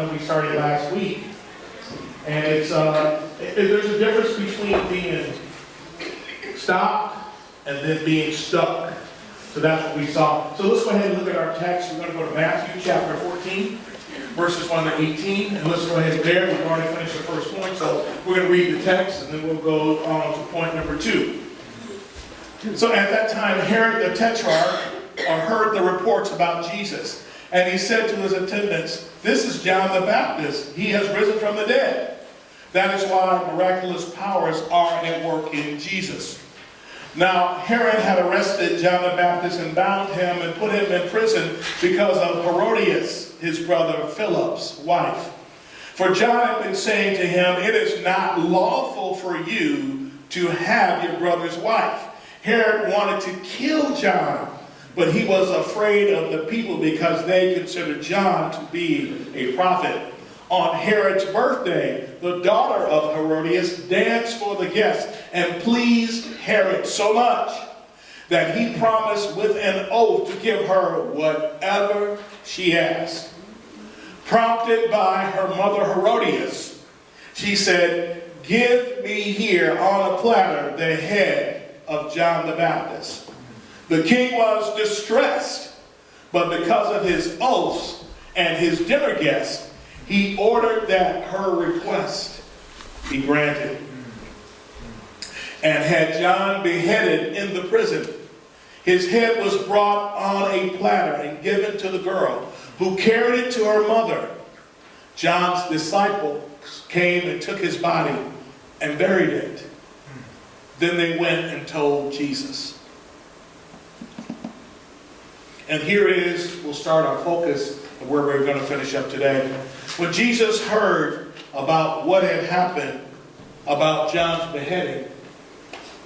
that we started last week. And there's a difference between being stopped and then being stuck. So that's what we saw. So let's go ahead and look at our text. We're going to go to Matthew chapter 14, verses 1 to 18. And let's go ahead there. We've already finished the first point. So we're going to read the text and then we'll go on to point number 2. So at that time, Herod the Tetrarch heard the reports about Jesus. And he said to his attendants, "This is John the Baptist. He has risen from the dead. That is why miraculous powers are at work in Jesus." Now, Herod had arrested John the Baptist and bound him and put him in prison because of Herodias, his brother Philip's wife. For John had been saying to him, "It is not lawful for you to have your brother's wife." Herod wanted to kill John, but he was afraid of the people because they considered John to be a prophet. On Herod's birthday, the daughter of Herodias danced for the guests and pleased Herod so much that he promised with an oath to give her whatever she asked. Prompted by her mother Herodias, she said, "Give me here on a platter the head of John the Baptist." The king was distressed, but because of his oaths and his dinner guests, he ordered that her request be granted and had John beheaded in the prison. His head was brought on a platter and given to the girl, who carried it to her mother. John's disciples came and took his body and buried it. Then they went and told Jesus. And here it is, we'll start our focus of where we're going to finish up today. When Jesus heard about what had happened about John's beheading,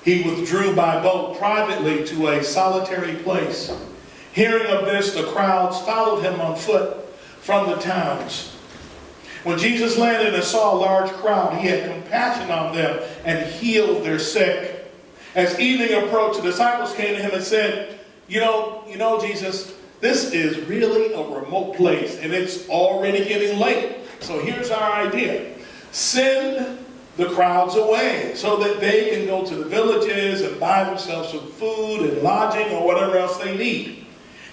he withdrew by boat privately to a solitary place. Hearing of this, the crowds followed him on foot from the towns. When Jesus landed and saw a large crowd, he had compassion on them and healed their sick. As evening approached, the disciples came to him and said, You know, Jesus, this is really a remote place and it's already getting late. So here's our idea. Send the crowds away so that they can go to the villages and buy themselves some food and lodging or whatever else they need.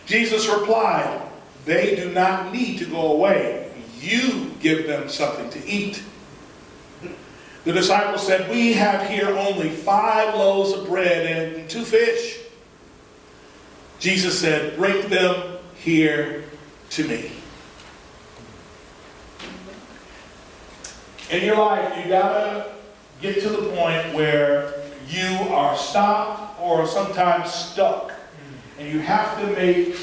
Jesus replied, "They do not need to go away. You give them something to eat." The disciples said, "We have here only 5 loaves of bread and 2 fish. Jesus said, "Bring them here to me." In your life, you gotta get to the point where you are stopped or sometimes stuck. And you have to make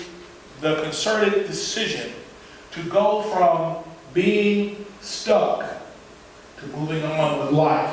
the concerted decision to go from being stuck to moving on with life.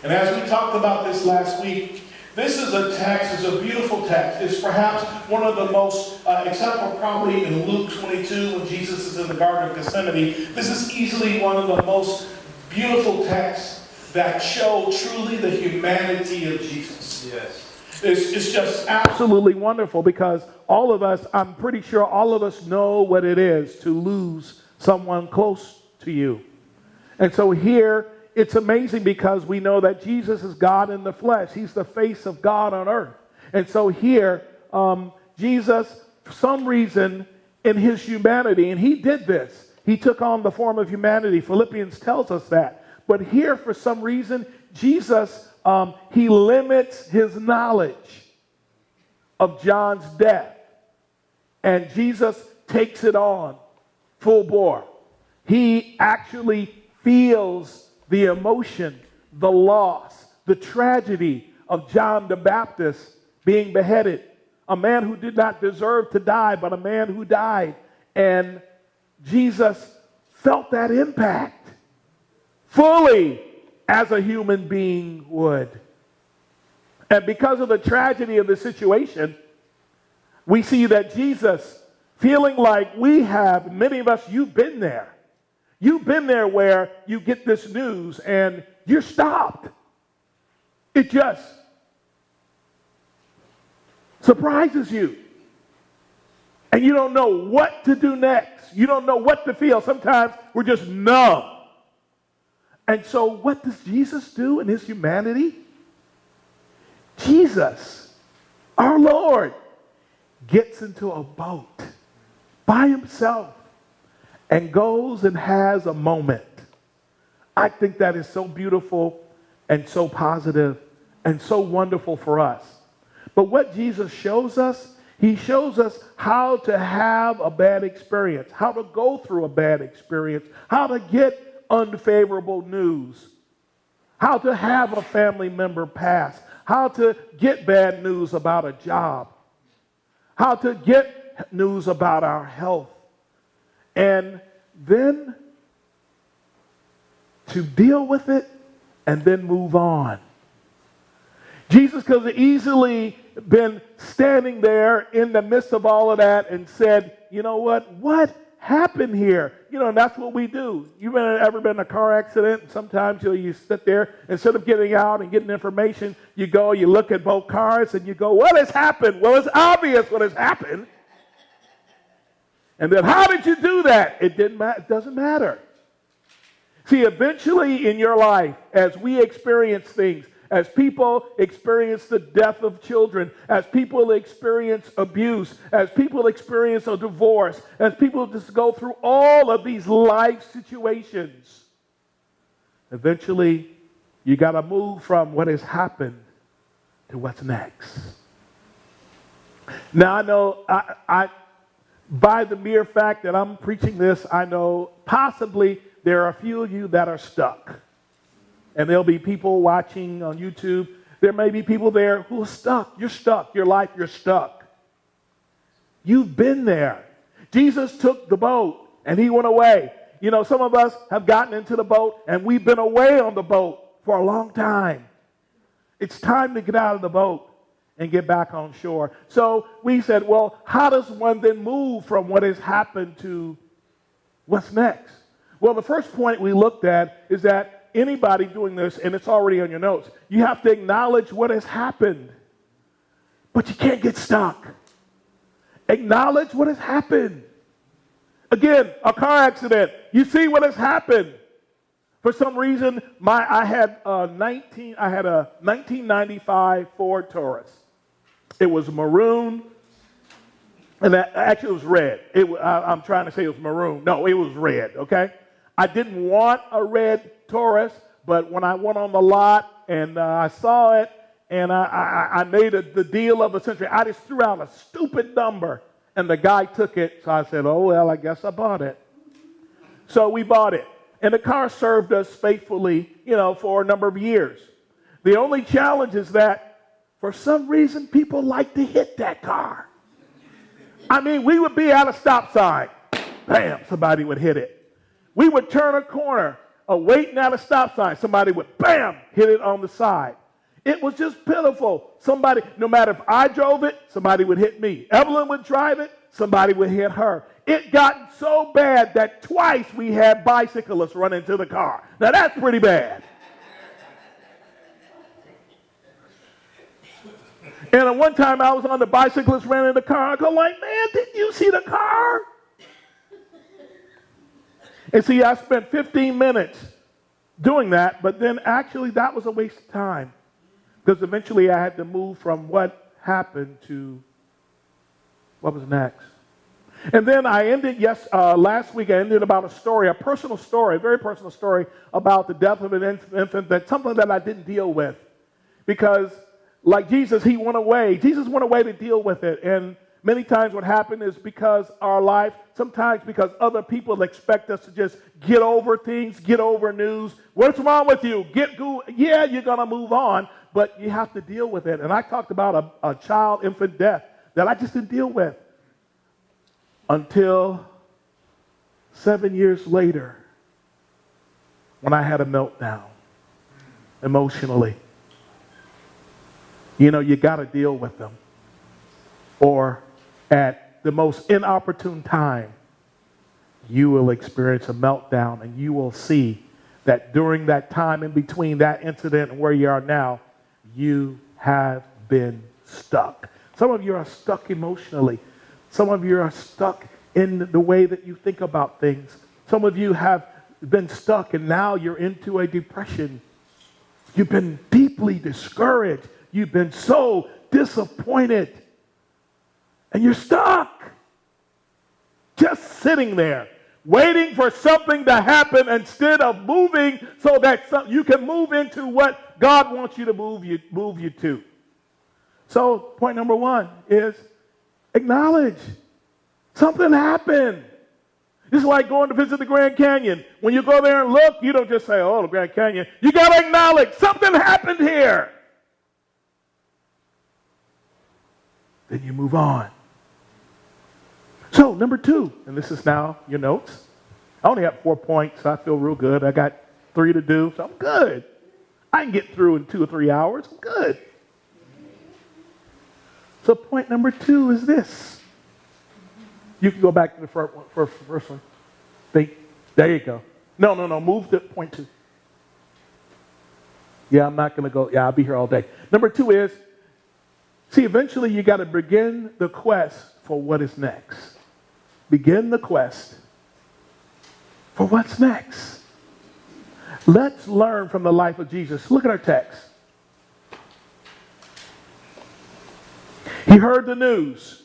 And as we talked about this last week, this is a text, it's a beautiful text. It's perhaps one of the most, except for probably in Luke 22 when Jesus is in the Garden of Gethsemane, this is easily one of the most beautiful texts that show truly the humanity of Jesus. Yes. It's just absolutely wonderful because all of us, I'm pretty sure all of us know what it is to lose someone close to you. And so here, it's amazing because we know that Jesus is God in the flesh. He's the face of God on earth. And so here, Jesus, for some reason, in his humanity, and he did this, he took on the form of humanity. Philippians tells us that. But here, for some reason, Jesus, he limits his knowledge of John's death. And Jesus takes it on full bore. He actually feels the emotion, the loss, the tragedy of John the Baptist being beheaded. A man who did not deserve to die, but a man who died. And Jesus felt that impact fully as a human being would. And because of the tragedy of the situation, we see that Jesus, feeling like we have, many of us, you've been there. You've been there where you get this news and you're stopped. It just surprises you. And you don't know what to do next. You don't know what to feel. Sometimes we're just numb. And so what does Jesus do in his humanity? Jesus, our Lord, gets into a boat by himself and goes and has a moment. I think that is so beautiful and so positive and so wonderful for us. But what Jesus shows us, he shows us how to have a bad experience, how to go through a bad experience, how to get unfavorable news, how to have a family member pass, how to get bad news about a job, how to get news about our health, and then to deal with it and then move on. Jesus could have easily been standing there in the midst of all of that and said, you know what happened here? You know, and that's what we do. You've ever been in a car accident? Sometimes you sit there, instead of getting out and getting information, you go, you look at both cars and you go, what has happened? Well, it's obvious what has happened. And then how did you do that? It doesn't matter. See, eventually in your life, as we experience things, as people experience the death of children, as people experience abuse, as people experience a divorce, as people just go through all of these life situations, eventually you got to move from what has happened to what's next. Now, I know I by the mere fact that I'm preaching this, I know possibly there are a few of you that are stuck. And there'll be people watching on YouTube. There may be people there who are stuck. You're stuck. Your life, you're stuck. You've been there. Jesus took the boat and he went away. You know, some of us have gotten into the boat and we've been away on the boat for a long time. It's time to get out of the boat and get back on shore. So we said, well, how does one then move from what has happened to what's next? Well, the first point we looked at is that anybody doing this, and it's already on your notes, you have to acknowledge what has happened. But you can't get stuck. Acknowledge what has happened. Again, a car accident. You see what has happened. For some reason, I had a 1995 Ford Taurus. It was maroon, and actually it was red. I'm trying to say it was maroon. No, it was red, okay? I didn't want a red Taurus, but when I went on the lot and I saw it and I made the deal of the century, I just threw out a stupid number and the guy took it. So I said, oh, well, I guess I bought it. So we bought it. And the car served us faithfully, you know, for a number of years. The only challenge is that for some reason people like to hit that car. I mean, we would be at a stop sign. Bam, somebody would hit it. We would turn a corner, waiting at a stop sign. Somebody would, bam, hit it on the side. It was just pitiful. Somebody, no matter if I drove it, somebody would hit me. Evelyn would drive it, somebody would hit her. It got so bad that twice we had bicyclists run into the car. Now that's pretty bad. And at one time I was on the bicyclist ran in the car. I go like, man, didn't you see the car? And see, I spent 15 minutes doing that, but then actually that was a waste of time because eventually I had to move from what happened to what was next. And then I ended, last week I ended about a story, a personal story, a very personal story about the death of an infant, that's something that I didn't deal with because like Jesus, he went away. Jesus went away to deal with it. And many times what happened is because our life, sometimes because other people expect us to just get over things, get over news. What's wrong with you? Yeah, you're going to move on, but you have to deal with it. And I talked about a child infant death that I just didn't deal with until 7 years later when I had a meltdown emotionally. You know, you got to deal with them. Or at the most inopportune time, you will experience a meltdown and you will see that during that time in between that incident and where you are now, you have been stuck. Some of you are stuck emotionally. Some of you are stuck in the way that you think about things. Some of you have been stuck and now you're into a depression. You've been deeply discouraged. You've been so disappointed. And you're stuck. Just sitting there, waiting for something to happen instead of moving so that you can move into what God wants you to move you to. So point number one is acknowledge something happened. It's like going to visit the Grand Canyon. When you go there and look, you don't just say, oh, the Grand Canyon. You got to acknowledge something happened here. Then you move on. So, number two, and this is now your notes. I only have 4 points, so I feel real good. I got 3 to do, so I'm good. I can get through in 2 or 3 hours. I'm good. So point number 2 is this. You can go back to the first one. There you go. No. Move to point 2. Yeah, I'm not going to go. Yeah, I'll be here all day. Number 2 is, see, eventually you got to begin the quest for what is next. Begin the quest for what's next. Let's learn from the life of Jesus. Look at our text. He heard the news.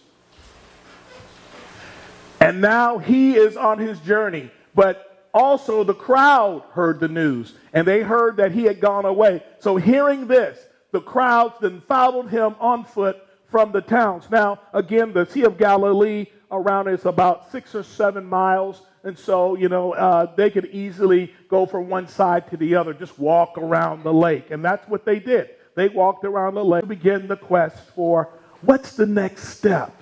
And now he is on his journey. But also the crowd heard the news. And they heard that he had gone away. So hearing this, the crowds then followed him on foot from the towns. Now, again, the Sea of Galilee around is about 6 or 7 miles. And so, they could easily go from one side to the other, just walk around the lake. And that's what they did. They walked around the lake to begin the quest for what's the next step.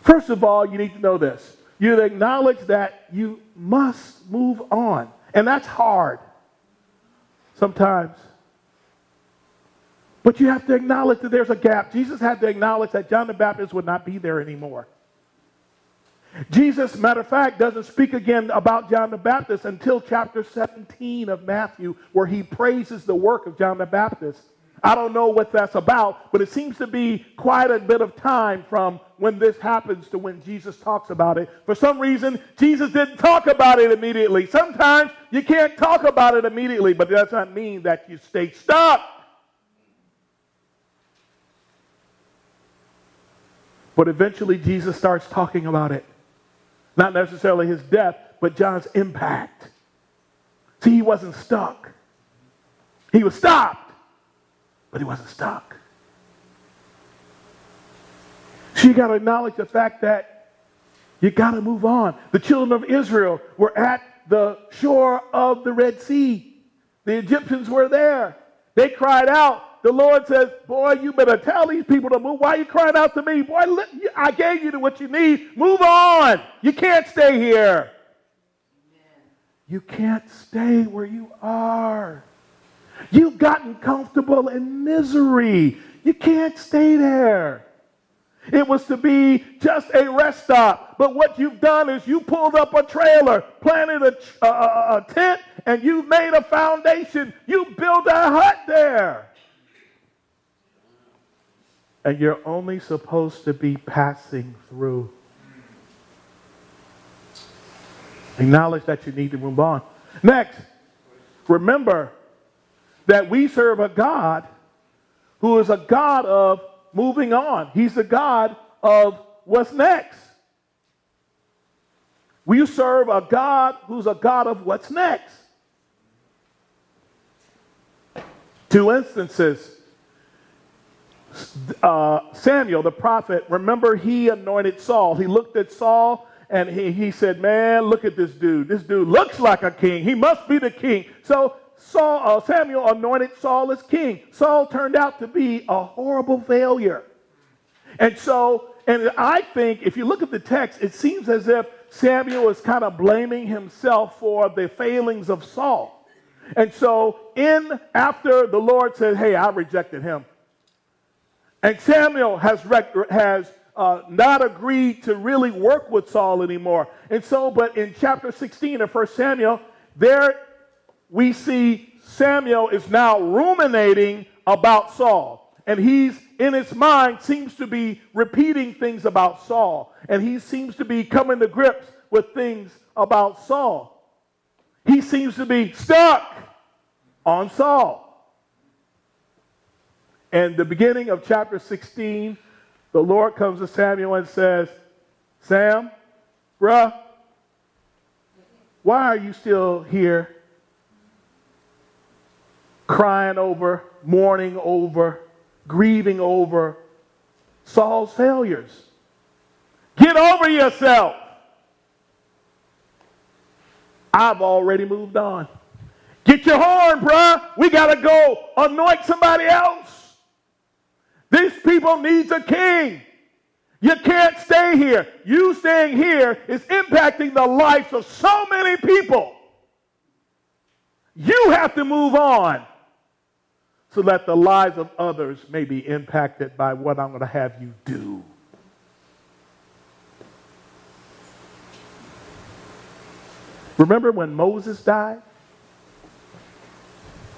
First of all, you need to know this. You acknowledge that you must move on. And that's hard sometimes. But you have to acknowledge that there's a gap. Jesus had to acknowledge that John the Baptist would not be there anymore. Jesus, matter of fact, doesn't speak again about John the Baptist until chapter 17 of Matthew, where he praises the work of John the Baptist. I don't know what that's about, but it seems to be quite a bit of time from when this happens to when Jesus talks about it. For some reason, Jesus didn't talk about it immediately. Sometimes you can't talk about it immediately, but that does not mean that you stay stuck. But eventually, Jesus starts talking about it. Not necessarily his death, but John's impact. See, he wasn't stuck. He was stopped, but he wasn't stuck. So you got to acknowledge the fact that you got to move on. The children of Israel were at the shore of the Red Sea. The Egyptians were there. They cried out. The Lord says, boy, you better tell these people to move. Why are you crying out to me? Boy, I gave you what you need. Move on. You can't stay here. Amen. You can't stay where you are. You've gotten comfortable in misery. You can't stay there. It was to be just a rest stop. But what you've done is you pulled up a trailer, planted a tent, and you made a foundation. You built a hut there. And you're only supposed to be passing through. Acknowledge that you need to move on. Next, remember that we serve a God who is a God of moving on. He's the God of what's next. We serve a God who's a God of what's next. 2 instances. Samuel, the prophet, remember he anointed Saul. He looked at Saul and he said, man, look at this dude. This dude looks like a king. He must be the king. So Samuel anointed Saul as king. Saul turned out to be a horrible failure. And I think if you look at the text, it seems as if Samuel is kind of blaming himself for the failings of Saul. And so after the Lord said, hey, I rejected him. And Samuel has not agreed to really work with Saul anymore. And so, but in chapter 16 of 1 Samuel, there we see Samuel is now ruminating about Saul. and he's in his mind seems to be repeating things about Saul, and he seems to be coming to grips with things about Saul. He seems to be stuck on Saul. And the beginning of chapter 16, the Lord comes to Samuel and says, Sam, bruh, why are you still here crying over, mourning over, grieving over Saul's failures? Get over yourself. I've already moved on. Get your horn, bruh. We got to go anoint somebody else. These people need a king. You can't stay here. You staying here is impacting the lives of so many people. You have to move on so that the lives of others may be impacted by what I'm going to have you do. Remember when Moses died?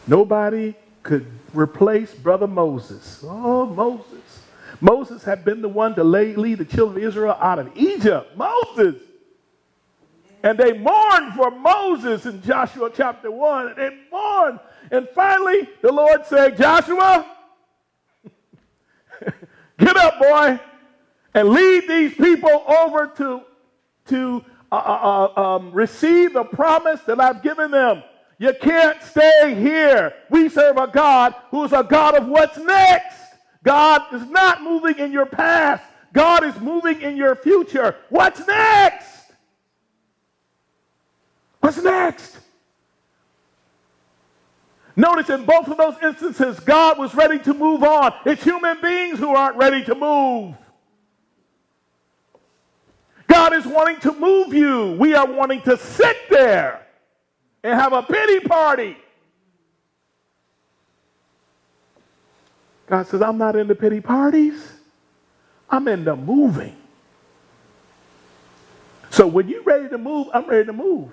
Nobody could replace brother Moses. Oh, Moses. Moses had been the one to lead the children of Israel out of Egypt. Moses. And they mourned for Moses in Joshua chapter 1. And they mourned. And finally, the Lord said, Joshua, get up, boy, and lead these people over to receive the promise that I've given them. You can't stay here. We serve a God who is a God of what's next. God is not moving in your past. God is moving in your future. What's next? What's next? Notice in both of those instances, God was ready to move on. It's human beings who aren't ready to move. God is wanting to move you. We are wanting to sit there and have a pity party. God says, I'm not into pity parties. I'm into moving. So when you're ready to move, I'm ready to move.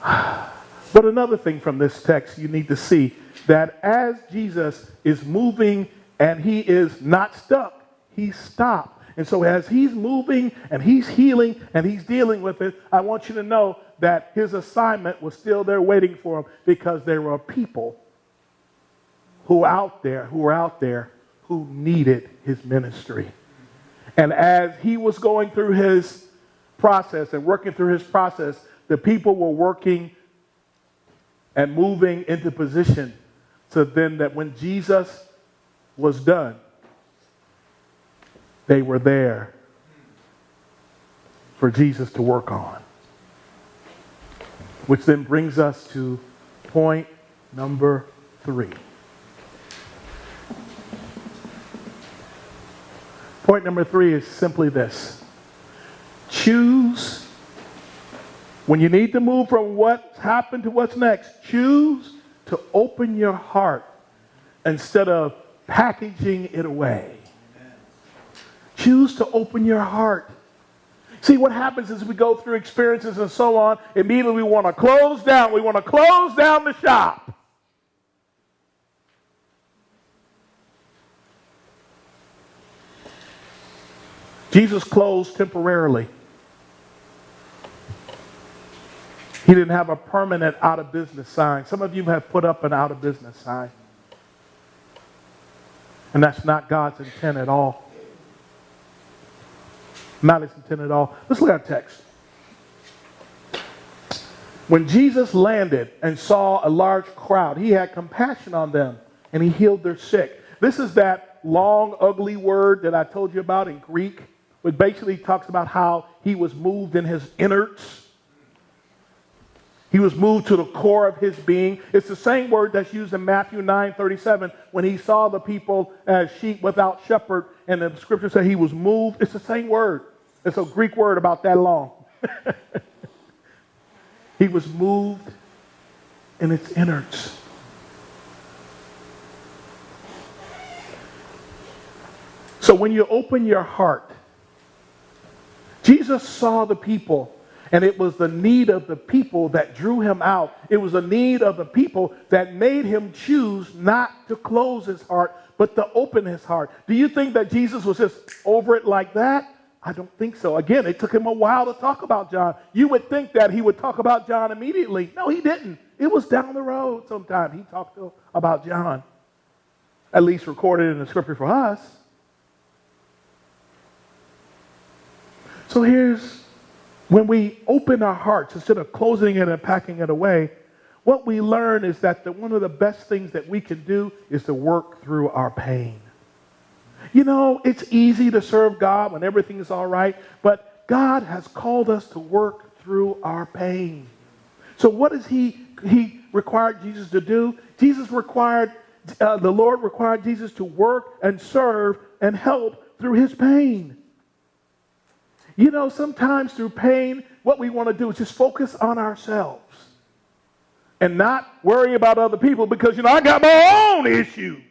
But another thing from this text you need to see, that as Jesus is moving and he is not stuck, he stopped. And so as he's moving and he's healing and he's dealing with it, I want you to know that his assignment was still there waiting for him, because there were people who were out there who needed his ministry. And as he was going through his process and working through his process, the people were working and moving into position so then that when Jesus was done, they were there for Jesus to work on. Which then brings us to point number 3. Point number 3 is simply this. Choose, when you need to move from what's happened to what's next, choose to open your heart instead of packaging it away. Choose to open your heart. See, what happens is we go through experiences and so on, immediately we want to close down. We want to close down the shop. Jesus closed temporarily. He didn't have a permanent out of business sign. Some of you have put up an out of business sign. And that's not God's intent at all. Not his intent at all. Let's look at our text. When Jesus landed and saw a large crowd, he had compassion on them and he healed their sick. This is that long, ugly word that I told you about in Greek, which basically talks about how he was moved in his innards. He was moved to the core of his being. It's the same word that's used in Matthew 9:37 when he saw the people as sheep without shepherd, and the scripture said he was moved. It's the same word. It's a Greek word about that long. He was moved in its innards. So when you open your heart, Jesus saw the people And it was the need of the people that drew him out. It was the need of the people that made him choose not to close his heart, but to open his heart. Do you think that Jesus was just over it like that? I don't think so. Again, it took him a while to talk about John. You would think that he would talk about John immediately. No, he didn't. It was down the road sometime. He talked about John, at least recorded in the scripture for us. So here's when we open our hearts, instead of closing it and packing it away, what we learn is that one of the best things that we can do is to work through our pain. You know, it's easy to serve God when everything is all right, but God has called us to work through our pain. So what does he required Jesus to do? The Lord required Jesus to work and serve and help through his pain. You know, sometimes through pain, what we want to do is just focus on ourselves and not worry about other people because, I got my own issues.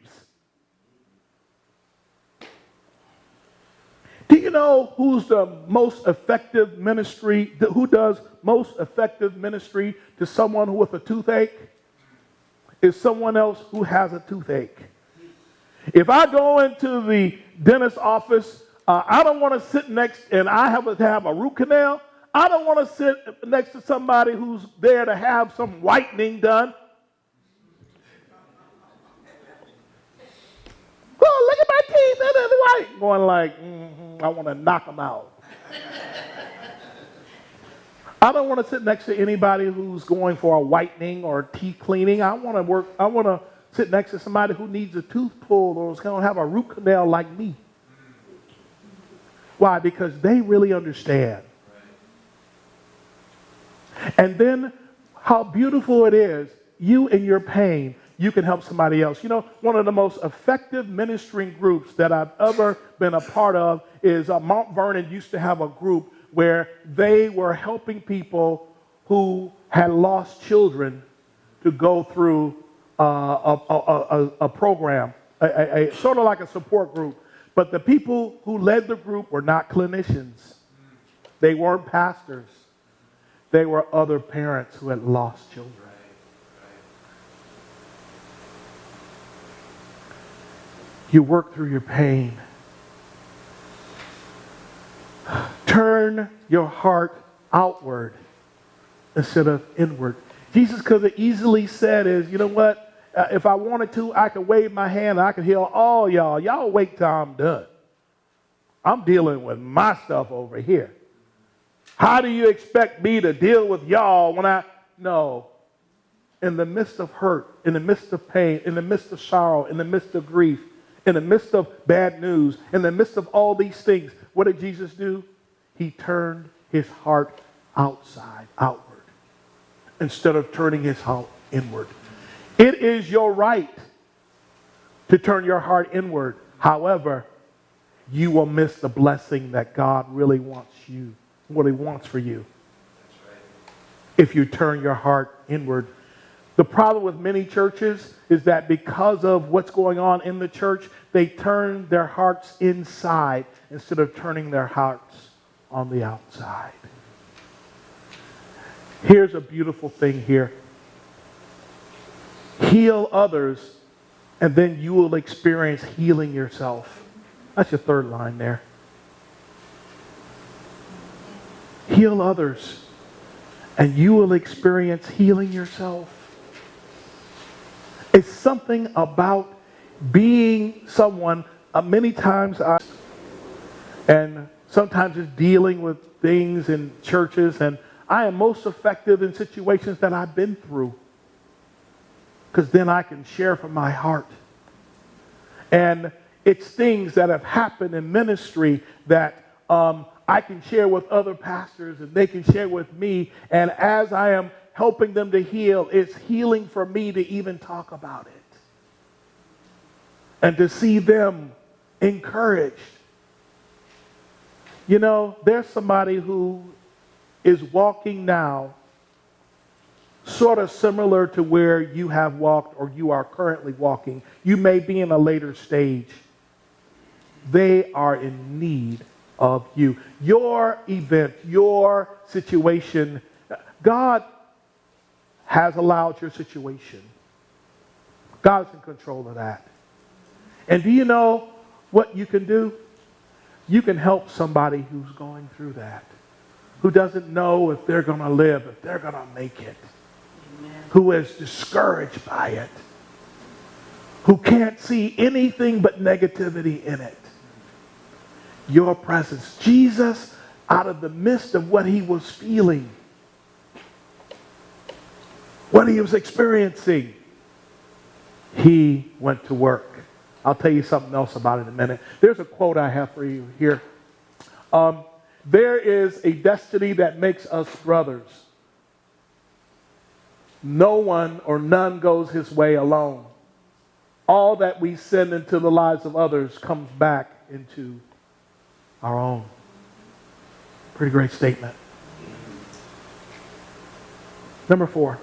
Do you know who's the most effective ministry, who does most effective ministry to someone with a toothache? Is someone else who has a toothache. If I go into the dentist's office, I don't want to sit next, and I have to have a root canal. I don't want to sit next to somebody who's there to have some whitening done. Oh, look at my teeth, they're white. Going like, I want to knock them out. I don't want to sit next to anybody who's going for a whitening or teeth cleaning. I want to sit next to somebody who needs a tooth pulled or is going to have a root canal like me. Why? Because they really understand. And then how beautiful it is, you in your pain, you can help somebody else. One of the most effective ministering groups that I've ever been a part of is Mount Vernon used to have a group where they were helping people who had lost children to go through a program, a sort of like a support group. But the people who led the group were not clinicians. They weren't pastors. They were other parents who had lost children. You work through your pain. Turn your heart outward instead of inward. Jesus could have easily said you know what? If I wanted to, I could wave my hand and I could heal all y'all. Y'all wait till I'm done. I'm dealing with my stuff over here. How do you expect me to deal with y'all when No. In the midst of hurt, in the midst of pain, in the midst of sorrow, in the midst of grief, in the midst of bad news, in the midst of all these things, what did Jesus do? He turned his heart outward, instead of turning his heart inward. It is your right to turn your heart inward. However, you will miss the blessing that God really wants for you. If you turn your heart inward. The problem with many churches is that because of what's going on in the church, they turn their hearts inside instead of turning their hearts on the outside. Here's a beautiful thing here. Heal others, and then you will experience healing yourself. That's your third line there. Heal others, and you will experience healing yourself. It's something about being someone, many times and sometimes just dealing with things in churches, and I am most effective in situations that I've been through, because then I can share from my heart. And it's things that have happened in ministry that I can share with other pastors, and they can share with me, and as I am helping them to heal, it's healing for me to even talk about it and to see them encouraged. There's somebody who is walking now sort of similar to where you have walked or you are currently walking. You may be in a later stage. They are in need of you. Your event, your situation, God has allowed your situation. God's in control of that. And do you know what you can do? You can help somebody who's going through that, who doesn't know if they're going to live, if they're going to make it, who is discouraged by it, who can't see anything but negativity in it. Your presence. Jesus, out of the midst of what he was feeling, what he was experiencing, he went to work. I'll tell you something else about it in a minute. There's a quote I have for you here. There is a destiny that makes us brothers. No one or none goes his way alone. All that we send into the lives of others comes back into our own. Pretty great statement. Number 4.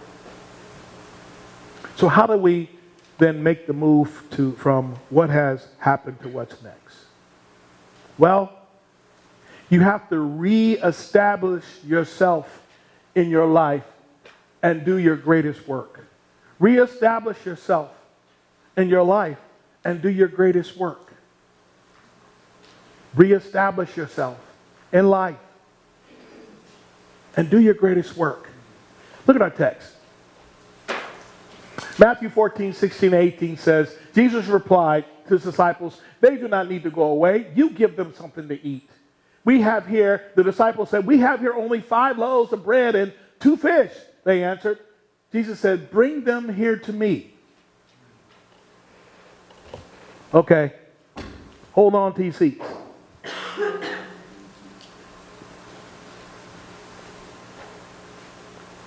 So how do we then make the move from what has happened to what's next? Well, you have to reestablish yourself in your life and do your greatest work. Reestablish yourself in your life and do your greatest work. Reestablish yourself in life and do your greatest work. Look at our text. Matthew 14, 16, 18 says, Jesus replied to his disciples, they do not need to go away. You give them something to eat. We have here, the disciples said, we have here only 5 loaves of bread and 2 fish. They answered. Jesus said, bring them here to me. Okay, hold on to your seats.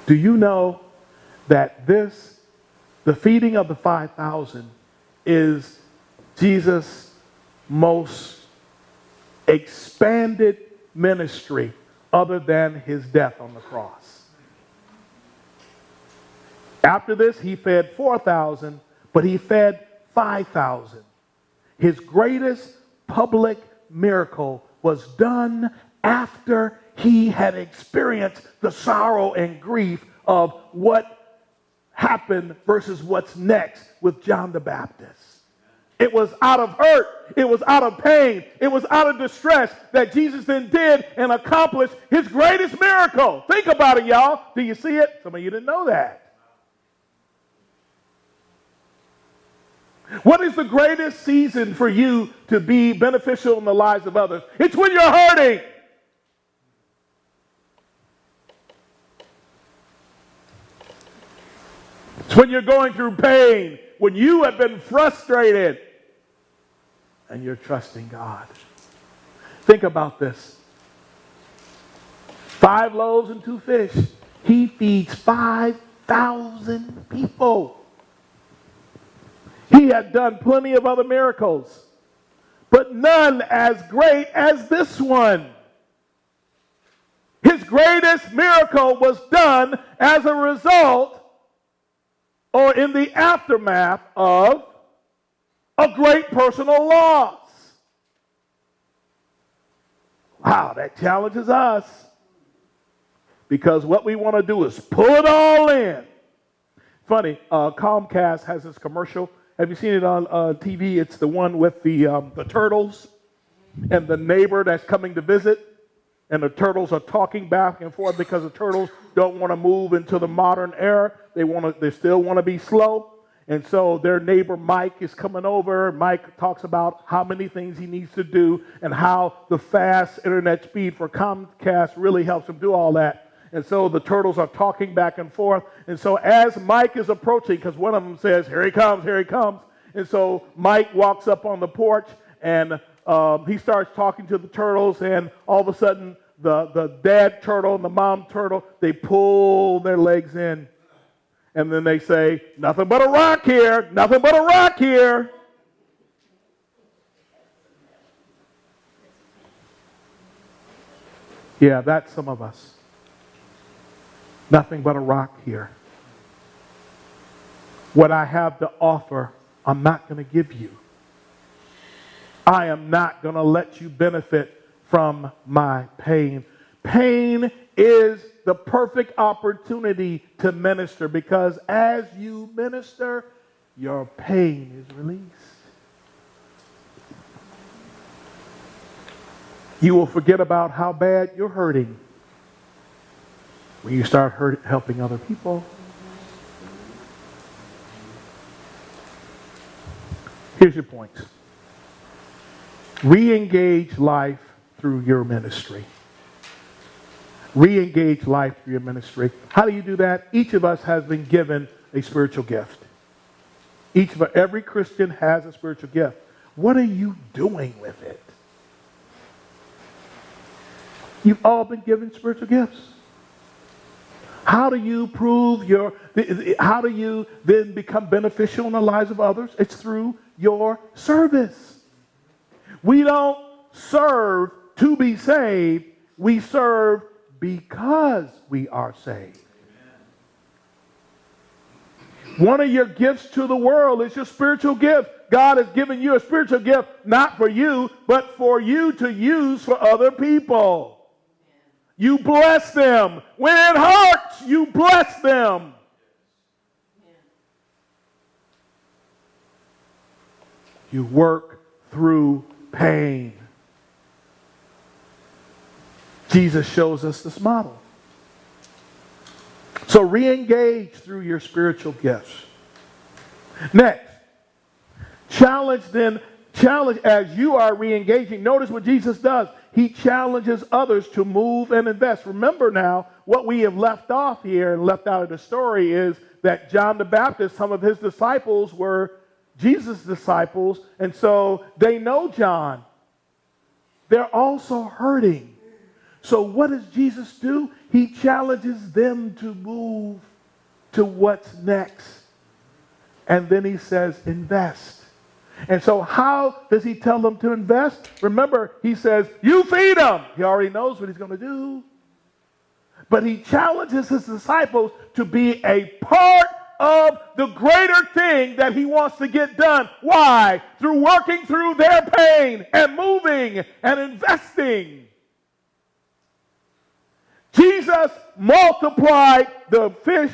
Do you know that the feeding of the 5,000 is Jesus' most expanded ministry other than his death on the cross? After this, he fed 4,000, but he fed 5,000. His greatest public miracle was done after he had experienced the sorrow and grief of what happened versus what's next with John the Baptist. It was out of hurt, it was out of pain, it was out of distress that Jesus then did and accomplished his greatest miracle. Think about it, y'all. Do you see it? Some of you didn't know that. What is the greatest season for you to be beneficial in the lives of others? It's when you're hurting. It's when you're going through pain, when you have been frustrated and you're trusting God. Think about this. 5 loaves and 2 fish. He feeds 5,000 people. He had done plenty of other miracles, but none as great as this one. His greatest miracle was done as a result or in the aftermath of a great personal loss. Wow, that challenges us. Because what we want to do is pull it all in. Funny, Comcast has this commercial. Have you seen it on TV? It's the one with the turtles and the neighbor that's coming to visit. And the turtles are talking back and forth because the turtles don't want to move into the modern era. They still want to be slow. And so their neighbor Mike is coming over. Mike talks about how many things he needs to do and how the fast internet speed for Comcast really helps him do all that. And so the turtles are talking back and forth. And so as Mike is approaching, because one of them says, here he comes, here he comes. And so Mike walks up on the porch and he starts talking to the turtles. And all of a sudden, the dad turtle and the mom turtle, they pull their legs in. And then they say, nothing but a rock here, nothing but a rock here. Yeah, that's some of us. Nothing but a rock here. What I have to offer, I'm not going to give you. I am not going to let you benefit from my pain. Pain is the perfect opportunity to minister, because as you minister, your pain is released. You will forget about how bad you're hurting when you start helping other people. Here's your points. Re-engage life through your ministry. Re-engage life through your ministry. How do you do that? Each of us has been given a spiritual gift. Every Christian has a spiritual gift. What are you doing with it? You've all been given spiritual gifts. How do you how do you then become beneficial in the lives of others? It's through your service. We don't serve to be saved. We serve because we are saved. One of your gifts to the world is your spiritual gift. God has given you a spiritual gift, not for you, but for you to use for other people. You bless them. When it hurts, you bless them. You work through pain. Jesus shows us this model. So re-engage through your spiritual gifts. Next, challenge as you are re-engaging. Notice what Jesus does. He challenges others to move and invest. Remember now, what we have left off here and left out of the story is that John the Baptist, some of his disciples were Jesus' disciples, and so they know John. They're also hurting. So what does Jesus do? He challenges them to move to what's next. And then he says, invest. And so how does he tell them to invest? Remember, he says, you feed them. He already knows what he's going to do. But he challenges his disciples to be a part of the greater thing that he wants to get done. Why? Through working through their pain and moving and investing. Jesus multiplied the fish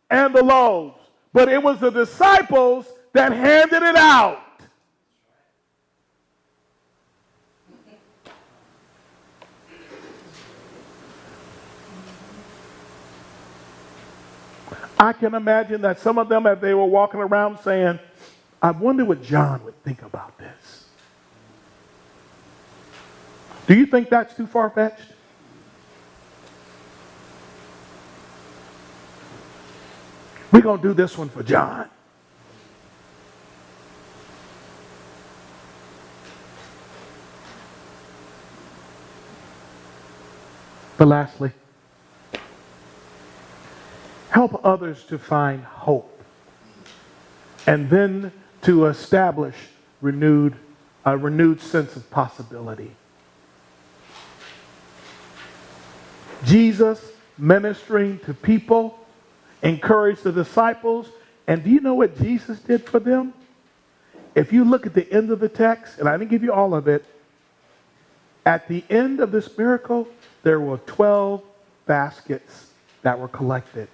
and the loaves, but it was the disciples that handed it out. I can imagine that some of them, as they were walking around saying, I wonder what John would think about this. Do you think that's too far-fetched? We're going to do this one for John. But lastly, help others to find hope and then to establish a renewed sense of possibility. Jesus ministering to people encouraged the disciples, and do you know what Jesus did for them? If you look at the end of the text, and I didn't give you all of it, at the end of this miracle, there were 12 baskets that were collected.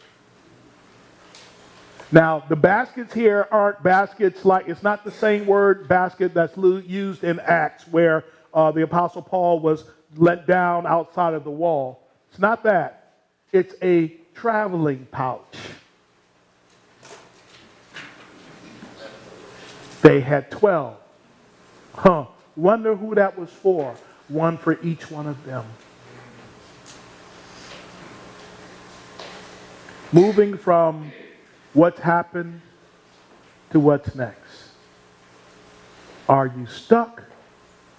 Now, the baskets here aren't baskets like, it's not the same word basket that's used in Acts where the Apostle Paul was let down outside of the wall. It's not that. It's a traveling pouch. They had 12. Wonder who that was for. One for each one of them. Moving from what's happened to what's next. Are you stuck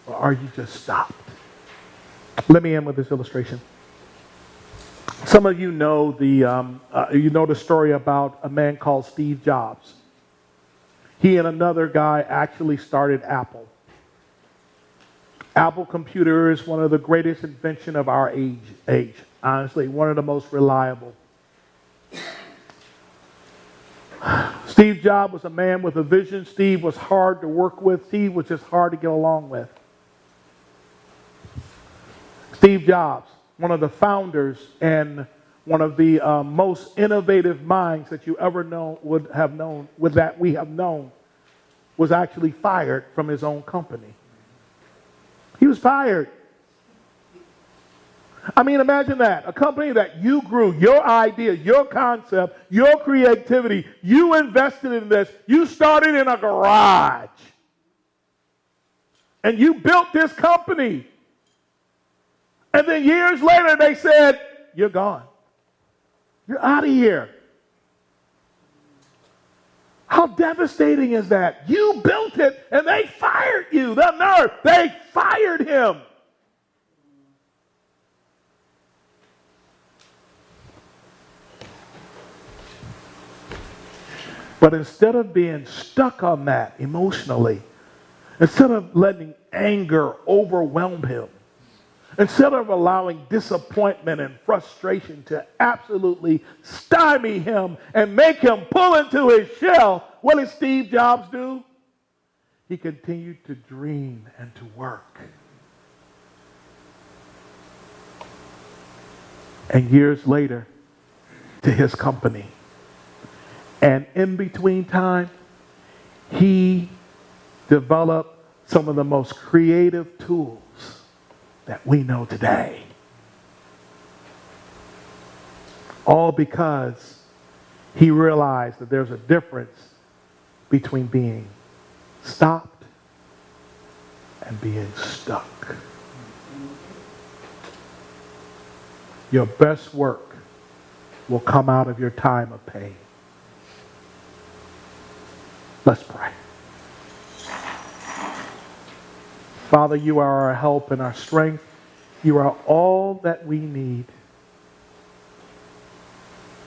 or are you just stopped? Let me end with this illustration. Some of you know the story about a man called Steve Jobs. He and another guy actually started Apple. Apple computer is one of the greatest invention of our age. Honestly, one of the most reliable. Steve Jobs was a man with a vision. Steve was hard to work with. Steve was just hard to get along with. Steve Jobs, one of the founders and one of the most innovative minds that you ever would have known, was actually fired from his own company. He was fired. I mean, imagine that. A company that you grew, your idea, your concept, your creativity, you invested in this. You started in a garage. And you built this company. And then years later, they said, you're gone. You're out of here. How devastating is that? You built it and they fired you. The nerve. They fired him. But instead of being stuck on that emotionally, instead of letting anger overwhelm him, instead of allowing disappointment and frustration to absolutely stymie him and make him pull into his shell, what did Steve Jobs do? He continued to dream and to work. And years later, to his company. And in between time, he developed some of the most creative tools that we know today. All because he realized that there's a difference between being stopped and being stuck. Your best work will come out of your time of pain. Let's pray. Father, you are our help and our strength. You are all that we need.